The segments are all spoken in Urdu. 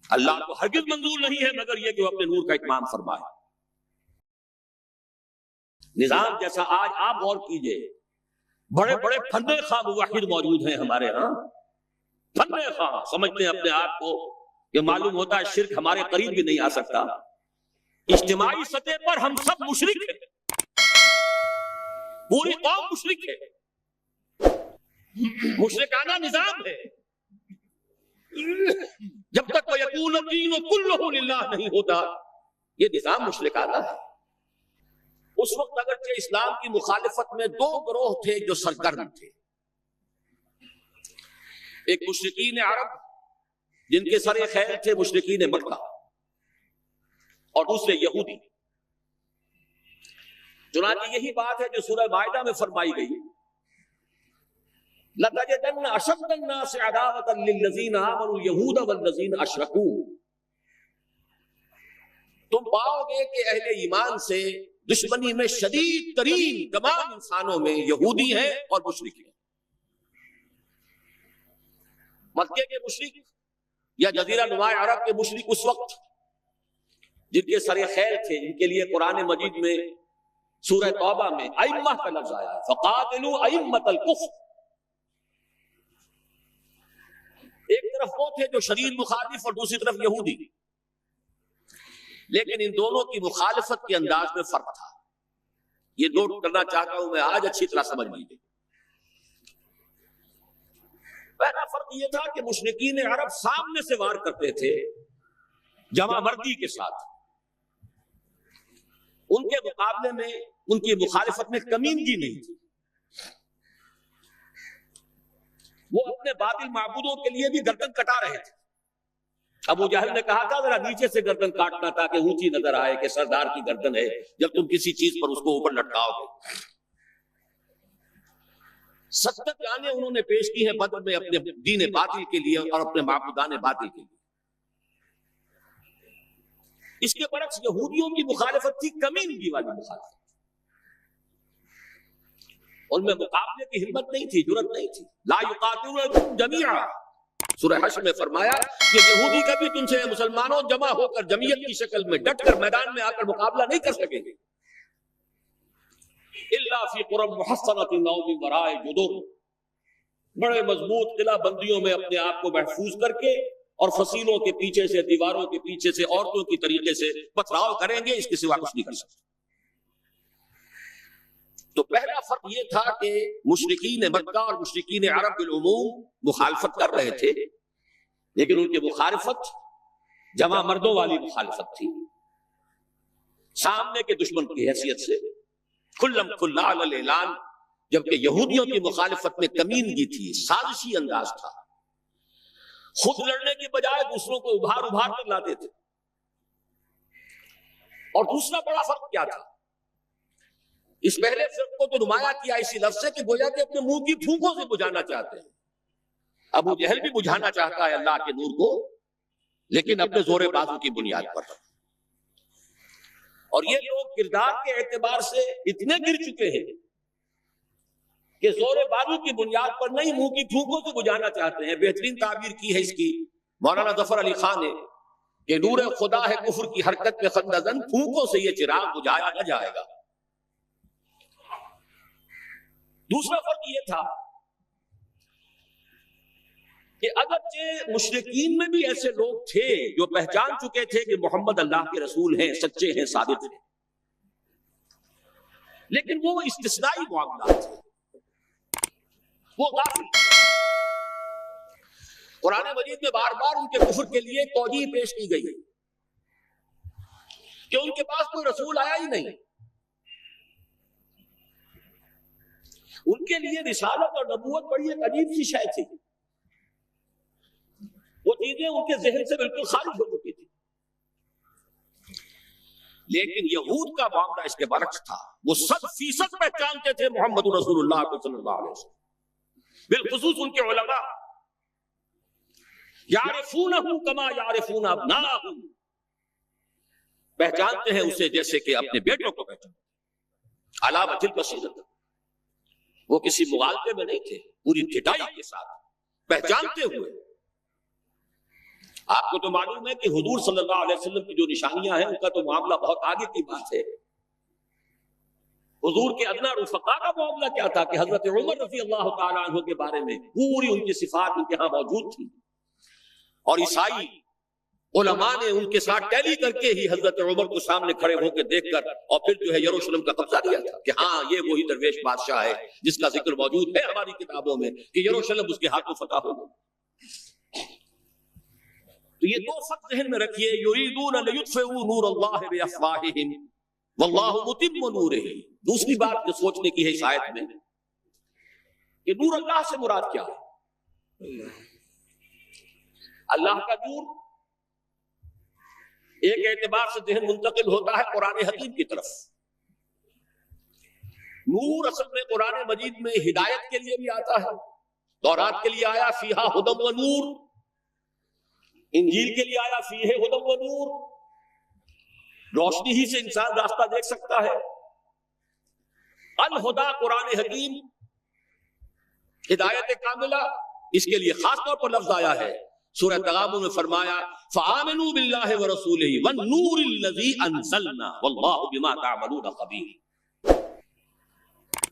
اللہ کو ہرگز منظور نہیں ہے مگر یہ کہ وہ اپنے نور کا اتمام فرمائے۔ نظام جیسا آج آپ غور کیجئے، بڑے بڑے فن خواہ موحد موجود ہیں ہمارے ہاں، فن خواہ سمجھتے ہیں اپنے آپ کو کہ معلوم ہوتا ہے شرک ہمارے قریب بھی نہیں آ سکتا۔ اجتماعی سطح پر ہم سب مشرک ہیں، پوری قوم مشرک ہے، مشرکانہ نظام ہے۔ جب تک وَيَكُونَ الدِّينُ كُلُّهُ لِلَّهِ نہیں ہوتا یہ نظام مشرکانہ ہے۔ اس وقت اگرچہ اسلام کی مخالفت میں دو گروہ تھے جو سرگرم تھے، ایک مشرکین عرب جن کے سر خیر تھے مشرکین مکہ، اور دوسرے یہودی۔ چنانچہ یہی بات ہے جو سورہ مائدہ میں فرمائی گئی، لَتَجِدَنَّ أَشَدَّ النَّاسِ عَدَاوَةً لِلَّذِينَ آمَنُوا الْيَهُودَ وَالَّذِينَ أَشْرَكُوا، تم پاؤ گے کہ اہل ایمان سے دشمنی میں شدید ترین تمام انسانوں میں یہودی ہیں اور مشرک ہیں۔ مکے کے مشرک یا جزیرہ نما عرب کے مشرک اس وقت جن کے سر خیر تھے، جن کے لیے قرآن مجید میں سورہ توبہ میں ائمہ کا لفظ آیا ہے، فَقَاتِلُوا أَئِمَّةَ الْكُفْرِ، ایک طرف وہ تھے جو شدید مخالف اور دوسری طرف یہودی، لیکن ان دونوں کی مخالفت کے انداز میں فرق تھا۔ یہ نوٹ کرنا چاہتا ہوں میں آج، اچھی طرح سمجھ لیجیے۔ پہلا فرق یہ تھا کہ مشرکین عرب سامنے سے وار کرتے تھے جمع مردی کے ساتھ، ان کے مقابلے میں ان کی مخالفت میں کمینگی نہیں تھی۔ وہ اپنے باطل معبودوں کے لیے بھی گردن کٹا رہے تھے۔ ابو جہل نے کہا تھا ذرا نیچے سے گردن کاٹنا تاکہ اونچی نظر آئے کہ سردار کی گردن ہے، جب تم کسی چیز پر اس کو اوپر لٹکاؤ گے۔ 70 جانیں انہوں نے پیش کی ہیں بدر میں اپنے دین باطل کے لیے اور اپنے معبودان باطل کے لیے۔ اس کے برعکس یہودیوں کی مخالفت تھی کمینگی والی مخالفت، ان میں مقابلے کی ہمت نہیں تھی، جرأت نہیں تھی۔ لا یقاتلونکم جمیعا، سورہ حشر میں فرمایا کہ یہودی کبھی تم سے مسلمانوں جمع ہو کر جمعیت کی شکل میں ڈٹ کر میدان میں آ کر مقابلہ نہیں کر سکیں گے، الا فی قرى محصنۃ او من وراء جدر، بڑے مضبوط قلعہ بندیوں میں اپنے آپ کو محفوظ کر کے اور فصیلوں کے پیچھے سے، دیواروں کے پیچھے سے، عورتوں کی طریقے سے پتھراؤ کریں گے، اس کے سوا کچھ نہیں کر سکتے۔ تو پہلا فرق یہ تھا کہ مشرکین مکہ اور مشرکین عرب بالعموم مخالفت کر رہے تھے، لیکن ان کی مخالفت جمع مردوں والی مخالفت تھی، سامنے کے دشمن کی حیثیت سے کھلم کھلا علی الاعلان، جبکہ یہودیوں کی مخالفت میں کمینگی تھی، سازشی انداز تھا، خود لڑنے کی بجائے دوسروں کو ابھار کر لاتے تھے۔ اور دوسرا بڑا فرق کیا تھا؟ اس پہلے فرق کو تو نمایاں کیا اسی لفظ سے کہ گویا کہ اپنے منہ کی پھونکوں سے بجھانا چاہتے ہیں۔ ابو جہل بھی بجھانا چاہتا ہے اللہ کے نور کو، لیکن اپنے زور بازو کی بنیاد پر۔ اور یہ لوگ کردار کے اعتبار سے اتنے گر چکے ہیں کہ زور بازو کی بنیاد پر نہیں، منہ کی پھونکوں سے بجھانا چاہتے ہیں۔ بہترین تعبیر کی ہے اس کی مولانا ظفر علی خان نے کہ نور خدا ہے کفر کی حرکت میں خندہ زن، پھونکوں سے یہ چراغ بجھایا نہ جائے گا۔ دوسرا فرق یہ تھا کہ اگرچہ مشرکین میں بھی ایسے لوگ تھے جو پہچان چکے تھے کہ محمد اللہ کے رسول ہیں، سچے ہیں، صادق ہیں، لیکن وہ استثنائی معاملات تھے، وہ غافل۔ قرآن مجید میں بار بار ان کے کفر کے لیے توجیہ پیش کی گئی کہ ان کے پاس کوئی رسول آیا ہی نہیں، ان کے لیے رسالت اور نبوت بڑی ایک عجیب سی شے تھی، وہ چیزیں ان کے ذہن سے بالکل خارج ہو چکی تھی۔ لیکن یہود کا معاملہ اس کے برعکس تھا، وہ 100% پہچانتے تھے محمد رسول اللہ صلی اللہ علیہ وسلم، بالخصوص ان کے علماء، یعرفونہ کما یعرفون ابناءہم، پہچانتے ہیں اسے جیسے کہ اپنے بیٹوں کو پہچانتے، علی وجہ البصیرۃ، وہ کسی مغالطے میں نہیں تھے، پوری ڈٹائی کے ساتھ پہچانتے ہوئے۔ آپ کو تو معلوم ہے کہ حضور صلی اللہ علیہ وسلم کی جو نشانیاں ہیں ان کا تو معاملہ بہت آگے کی بات ہے. حضور کے ادنا رفقا کا معاملہ کیا تھا کہ حضرت عمر رضی اللہ تعالیٰ عنہ کے بارے میں پوری ان کی صفات ان کے ہاں موجود تھی، اور عیسائی علماء نے ان کے ساتھ ٹیلی کر کے ہی حضرت عمر کو سامنے کھڑے ہو کے دیکھ کر اور پھر جو ہے یروشلم کا قبضہ لیا تھا کہ ہاں یہ وہی درویش بادشاہ ہے جس کا ذکر موجود ہے ہماری کتابوں میں کہ یروشلم اس کے ہاتھوں فتح ہو گئی. تو یہ دو فقط ذہن میں رکھیے، یریدون لیطفئوا نور اللہ بافواہہم واللہ متم نورہ. دوسری بات جو سوچنے کی ہے اس آیت میں کہ نور اللہ سے مراد کیا ہے؟ اللہ کا نور ایک اعتبار سے ذہن منتقل ہوتا ہے قرآن حکیم کی طرف. نور اصل میں قرآن مجید میں ہدایت کے لیے بھی آتا ہے. تورات کے لیے آیا فیہا ہدی و نور، انجیل کے لیے آیا فیہ ہدی و نور، روشنی ہی سے انسان راستہ دیکھ سکتا ہے. الہدا قرآن حکیم ہدایت کاملہ، اس کے لیے خاص طور پر لفظ آیا ہے. سورہ تغابن میں فرمایا فآمنوا باللہ ورسولہ والنور الذی انزلنا واللہ بما تعملون خبیر.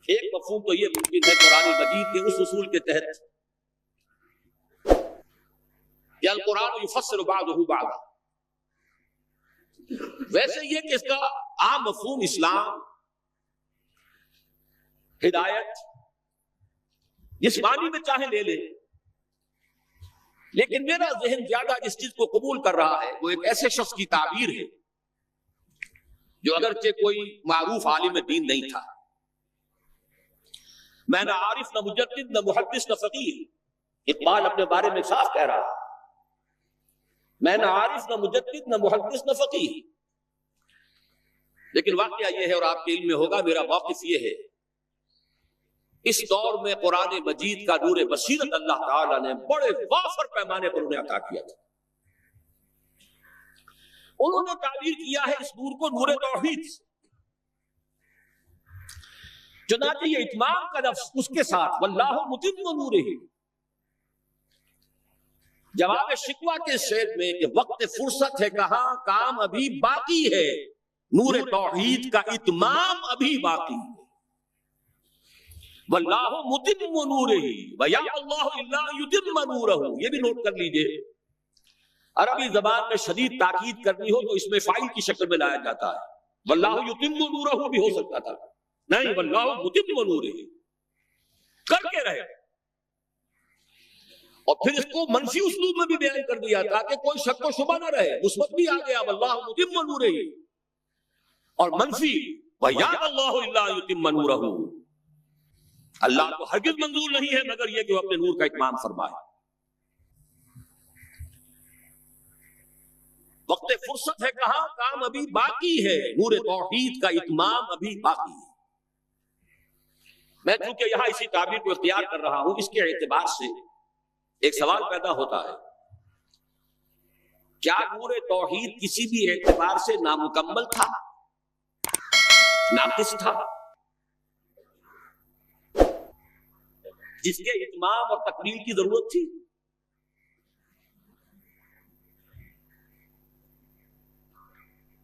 ایک مفہوم تو یہ ممکن ہے قرآن مجید کے اس اصول کے تحت کہ القرآن یفسر بعضہ بعضا، ویسے یہ کہ اس کا عام مفہوم اسلام، ہدایت، جس معنی میں چاہے لے لے، لیکن میرا ذہن زیادہ اس چیز کو قبول کر رہا ہے وہ ایک ایسے شخص کی تعبیر ہے جو اگرچہ کوئی معروف عالم دین نہیں تھا. میں نہ عارف نہ مجدد نہ محدث نہ فقیہ، اقبال اپنے بارے میں صاف کہہ رہا ہے، میں نہ عارف نہ مجدد نہ محدث نہ فقیہ. لیکن واقعہ یہ ہے اور آپ کے علم میں ہوگا، میرا موقف یہ ہے اس دور میں قرآن مجید کا نور بصیرت اللہ تعالیٰ نے بڑے وافر پیمانے پر انہیں عطا کیا تھا. انہوں نے تعبیر کیا ہے اس نور کو نور توحید سے. چنانچہ یہ اتمام کا لفظ اس کے ساتھ واللہ متم نورہ، جواب شکوہ کے شعر میں کہ وقت فرصت ہے کہاں، کام ابھی باقی ہے، نور توحید کا اتمام ابھی باقی ہے. واللہ متم نورہ ویا اللہ الا یتم نورہ. یہ بھی نوٹ کر لیجئے، عربی زبان میں شدید تاکید کرنی ہو تو اس میں فاعل کی شکل میں لایا جاتا ہے. واللہ یتم نورہ بھی ہو سکتا تھا، نہیں واللہ متم نورہ کر کے رہے. اور پھر اس کو منفی اسلوب میں بھی بیان کر دیا تاکہ کوئی شک و شبہ نہ رہے. مثبت بھی آ گیا واللہ متم نورہ، اور منفی ویا اللہ الا یتم نورہ، اللہ کو ہرگز منظور نہیں ہے مگر یہ کہ وہ اپنے نور کا اتمام فرمائے. وقت فرصت ہے کہاں، کام ابھی باقی ہے، نور توحید کا اتمام ابھی باقی ہے. میں چونکہ یہاں اسی تعبیر کو اختیار کر رہا ہوں، اس کے اعتبار سے ایک سوال پیدا ہوتا ہے، کیا نور توحید کسی بھی اعتبار سے نامکمل تھا، ناقص تھا، جس کے اتمام اور تکمیل کی ضرورت تھی؟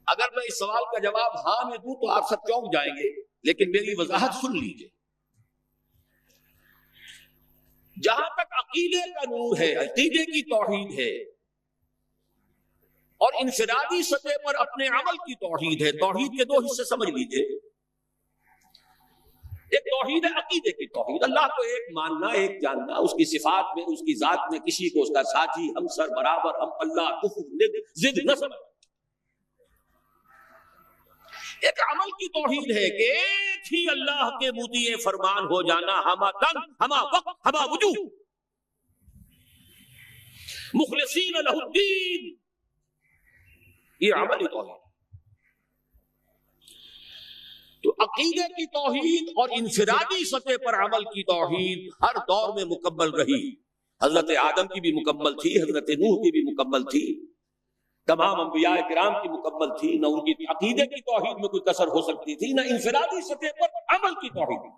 اگر میں اس سوال کا جواب ہاں میں دوں تو آپ سب چونک جائیں گے، لیکن میری وضاحت سن لیجئے. جہاں تک عقیدے کا نور ہے، عقیدے کی توحید ہے، اور انفرادی سطح پر اپنے عمل کی توحید ہے. توحید کے دو حصے سمجھ لیجئے، ایک توحید ہے عقیدے کی توحید، اللہ کو ایک ماننا، ایک جاننا، اس کی صفات میں، اس کی ذات میں کسی کو اس کا ساتھی، ہمسر، برابر، ہم اللہ، کفر، ند، ضد نہ سمجھ. ایک عمل کی توحید ہے کہ ایک ہی اللہ کے مطیع فرمان ہو جانا، ہما تن، ہما وقت، ہما وجوہ، مخلصین لہ الدین، یہ عملی توحید. تو عقیدے کی توحید اور انفرادی سطح پر عمل کی توحید ہر دور میں مکمل رہی. حضرت آدم کی بھی مکمل تھی، حضرت نوح کی بھی مکمل تھی، تمام انبیاء کرام کی مکمل تھی. نہ ان کی عقیدے کی توحید میں کوئی کسر ہو سکتی تھی، نہ انفرادی سطح پر عمل کی توحید.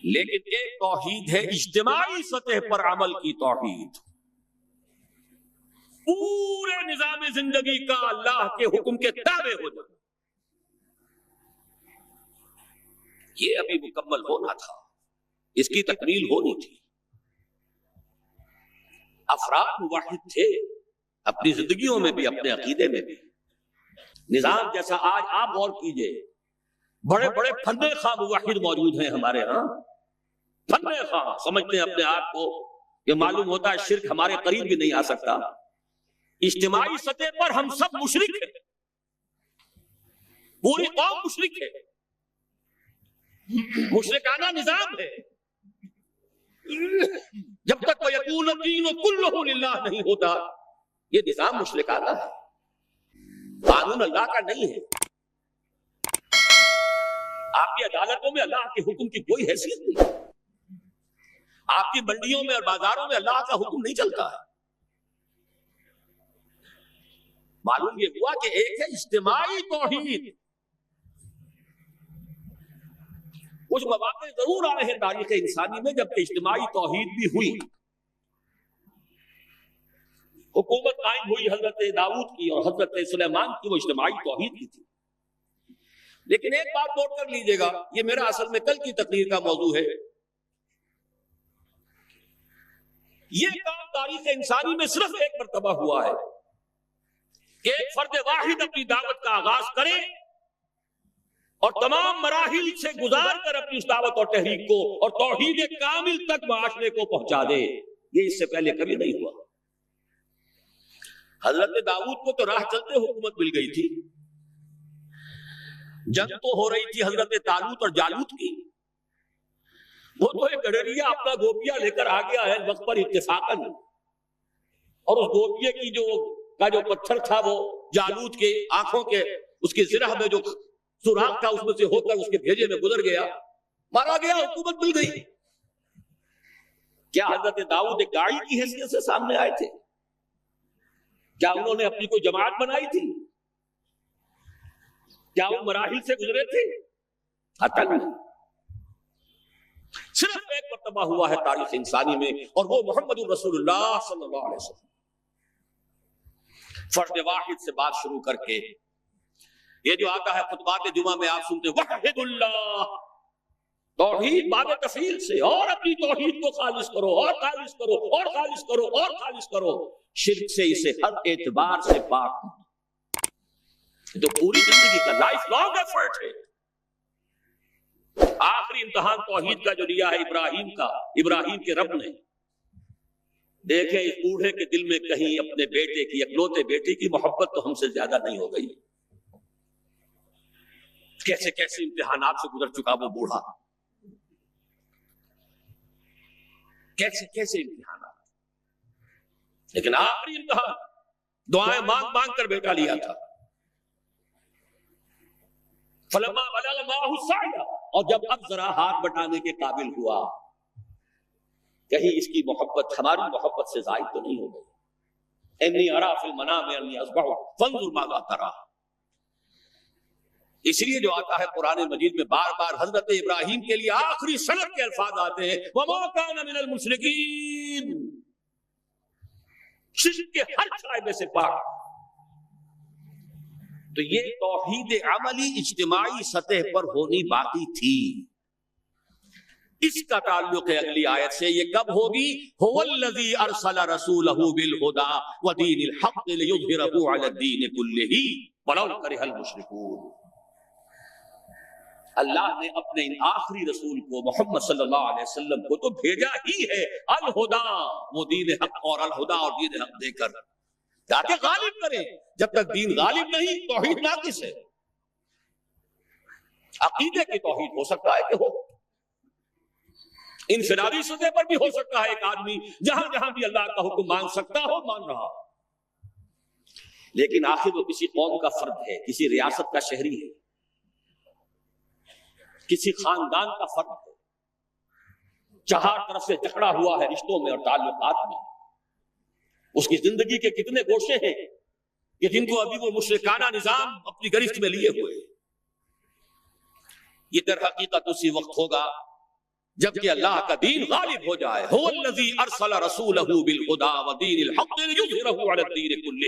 لیکن ایک توحید ہے اجتماعی سطح پر عمل کی توحید. نظام زندگی کا اللہ کے حکم کے تابع ہو جانا، یہ ابھی مکمل ہونا تھا، اس کی تکمیل ہونی تھی۔ افراد موحد تھے اپنی زندگیوں میں بھی، اپنے عقیدے میں بھی۔ نظام جیسا آج آپ غور کیجئے، بڑے بڑے فن خواہ موحد موجود ہیں ہمارے ہاں، فن خواہ سمجھتے ہیں اپنے آپ کو کہ معلوم ہوتا ہے شرک ہمارے قریب بھی نہیں آ سکتا۔ اجتماعی سطح پر ہم سب مشرک ہیں، پوری قوم مشرک ہے، مشرکانہ نظام ہے۔ جب تک وَيَكُونَ الدِّينُ كُلُّهُ لِلَّهِ نہیں ہوتا، یہ نظام مشرکانہ ہے، قانون اللہ کا نہیں ہے۔ آپ کی عدالتوں میں اللہ کے حکم کی کوئی حیثیت نہیں، آپ کی منڈیوں میں اور بازاروں میں اللہ کا حکم نہیں چلتا ہے۔ معلوم یہ ہوا کہ ایک ہے اجتماعی توحید۔ کچھ مواقع ضرور آئے ہیں تاریخ انسانی میں جب کہ اجتماعی توحید بھی ہوئی، حکومت قائم ہوئی حضرت داؤد کی اور حضرت سلیمان کی، وہ اجتماعی توحید کی تھی۔ لیکن ایک بات نوٹ کر لیجئے گا، یہ میرا اصل میں کل کی تقریر کا موضوع ہے، یہ کام تاریخ انسانی میں صرف ایک مرتبہ ہوا ہے کہ ایک فرد واحد اپنی دعوت کا آغاز کرے اور تمام مراحل سے گزار کر اپنی اس دعوت اور تحریک کو اور توحید کامل تک معاشرے کو پہنچا دے۔ یہ اس سے پہلے کبھی نہیں ہوا۔ حضرت داؤد کو تو راہ چلتے حکومت مل گئی تھی، جنگ تو ہو رہی تھی حضرت طالوت اور جالوت کی، وہ تو ایک گڈریا اپنا گوپیا لے کر آ گیا ہے وقت پر اتفاقاً، اور اس گوپیے کی جو پتھر تھا وہ جالوت کے آنکھوں کے اس کی زرہ میں جو سوراخ تھا اس میں سے ہو کر اس کے بھیجے میں گزر گیا، مارا گیا، حکومت مل گئی۔ کیا حضرت داؤد ایک گاڑی کی حیثیت سے سامنے آئے تھے؟ کیا انہوں نے اپنی کوئی جماعت بنائی تھی؟ کیا وہ مراحل سے گزرے تھے؟ نہیں، صرف ایک مرتبہ ہوا ہے تاریخ انسانی میں، اور وہ محمد رسول اللہ صلی اللہ علیہ وسلم۔ فرد واحد سے بات شروع کر کے یہ جو آتا ہے خطبات جمعہ میں آپ سنتے وحد اللہ، توحید باب تفصیل سے، اور اپنی توحید کو خالص کرو اور خالص کرو اور خالص کرو اور خالص کرو، شرک سے اسے ہر اعتبار سے پاک، تو پوری زندگی کا لائف لانگ ایفرٹ ہے۔ آخری امتحان توحید کا جو لیا ہے ابراہیم کا، ابراہیم کے رب نے، دیکھیں اس بوڑھے کے دل میں کہیں اپنے بیٹے کی، اکلوتے بیٹے کی محبت تو ہم سے زیادہ نہیں ہو گئی۔ کیسے کیسے امتحانات سے گزر چکا وہ بوڑھا، کیسے کیسے امتحانات، لیکن آخری امتحان دعائیں مانگ مانگ کر بیٹا لیا تھا۔ فلما بلغ معه السعي، اور جب اب ذرا ہاتھ بٹانے کے قابل ہوا، کہیں اس کی محبت ہماری محبت سے زائد تو نہیں ہو گئی۔ انی ارا فی المنام انی اذبحک فانظر ماذا تری، اس لیے جو آتا ہے قرآن مجید میں بار بار حضرت ابراہیم کے لیے آخری سند کے الفاظ آتے ہیں وما کان من المشرکین، شرک کے ہر شائبے سے پاک۔ تو یہ توحید عملی اجتماعی سطح پر ہونی باقی تھی۔ اس کا تعلق ہے اگلی آیت سے، یہ کب ہوگی؟ هو الذی ارسل رسولہ بالہدی ودین الحق لیظہرہ علی الدین کلہ ولو کرہ المشرکون۔ اللہ نے اپنے ان آخری رسول کو محمد صلی اللہ علیہ وسلم کو تو بھیجا ہی ہے الہدا، وہ دین حق اور الہدا اور دین حق دے کر تاکہ غالب کریں۔ جب تک دین غالب نہیں توحید ناقص ہے۔ عقیدے کی توحید ہو سکتا ہے کہ ہو، انفرادی سطح پر بھی ہو سکتا ہے، ایک آدمی جہاں جہاں بھی اللہ کا حکم مان سکتا ہو مان رہا، لیکن آخر وہ کسی قوم کا فرد ہے، کسی ریاست کا شہری ہے، کسی خاندان کا فرد ہے، چہار طرف سے جکڑا ہوا ہے رشتوں میں اور تعلقات میں۔ اس کی زندگی کے کتنے گوشے ہیں کہ جن کو ابھی وہ مشرکانہ نظام اپنی گرفت میں لیے ہوئے۔ یہ در حقیقت اسی وقت ہوگا جبکہ اللہ کا دین غالب ہو جائے۔ هو الذی ارسل رسولہ بالہدی ودین الحق لیظہرہ علی الدین کلہ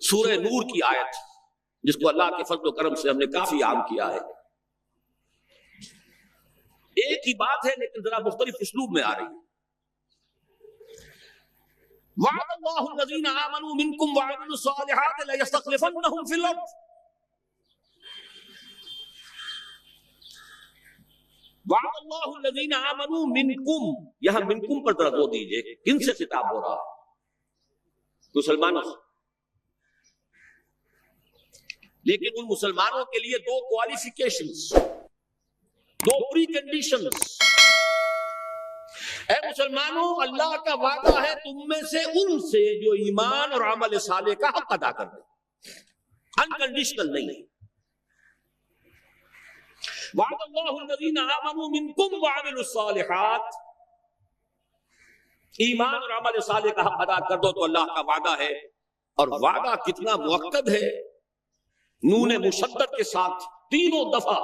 سورہ نور کی آیت جس کو اللہ کے فضل و کرم سے ہم نے کافی عام کیا ہے. ایک ہی بات ہے لیکن ذرا مختلف اسلوب میں آ رہی ہے. وعد اللہ الذین آمنوا منکم وعملوا الصالحات لیستخلفنہم فی الارض. وعد اللہ الذین آمنوا منکم، یہاں منکم پر ذرا غور دیجئے، کن سے خطاب ہو رہا ہے؟ مسلمانوں سے. لیکن ان مسلمانوں کے لیے دو کوالیفیکیشنز، دو پری کنڈیشنز. اے مسلمانوں، اللہ کا وعدہ ہے تم میں سے ان سے جو ایمان اور عمل صالح کا حق ادا کر دیں، انکنڈیشنل نہیں. وعد اللہ الذین آمنوا منکم وعملوا الصالحات، ایمان اور عمل صالح کا حق ادا کر دو تو اللہ کا وعدہ ہے. اور وعدہ کتنا مؤکد ہے، نون مشدد کے ساتھ تینوں دفعہ،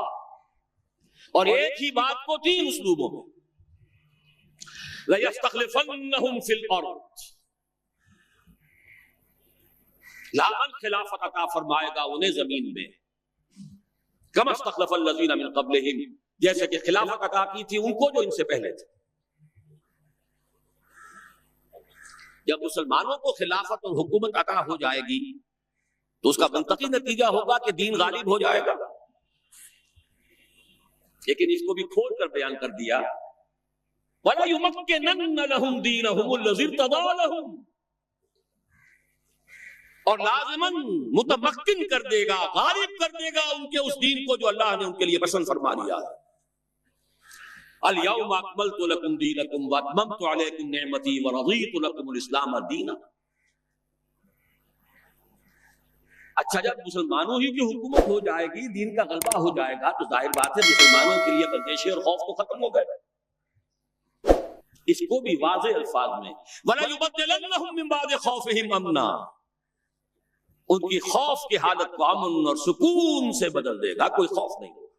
اور ایک ہی بات کو تین اسلوبوں میں. لَيَسْتَخْلِفَنَّهُمْ فِي الْأَرْضِ، لامن خلافت عطا فرمائے گا انہیں زمین میں. كَمَا اسْتَخْلَفَ الَّذِينَ مِن قَبْلِهِمْ، جیسے کہ خلافت عطا کی تھی ان کو جو ان سے پہلے تھے. جب مسلمانوں کو خلافت اور حکومت عطا ہو جائے گی تو اس کا منطقی نتیجہ ہوگا کہ دین غالب ہو جائے گا. لیکن اس کو بھی کھول کر بیان کر دیا، وَلَا يُمَكِّنَنَّ لَهُمْ دِينَهُمُ الَّذِي ارْتَضَىٰ لَهُمْ، اور لازماً متمکن کر دے گا، غالب کر دے گا ان کے اس دین کو جو اللہ نے ان کے لیے پسند فرما لیا ہے. الْيَوْمَ أَكْمَلْتُ لَكُمْ دِينَكُمْ وَأَتْمَمْتُ عَلَيْكُمْ نِعْمَتِي وَرَضِيتُ لَكُمُ الْإِسْلَامَ دِينًا. اچھا، جب مسلمانوں ہی کی حکومت ہو جائے گی، دین کا غلبہ ہو جائے گا، تو ظاہر بات ہے مسلمانوں کے لیے بندشیں اور خوف تو ختم ہو گئے. اس کو بھی واضح الفاظ میں وَلَا يُبَدِّلَنَّهُم مِّن بَعْدِ خَوْفِهِمْ أَمْنًا، ان کی خوف کی حالت کو امن اور سکون سے بدل دے گا، کوئی خوف نہیں ہوگا.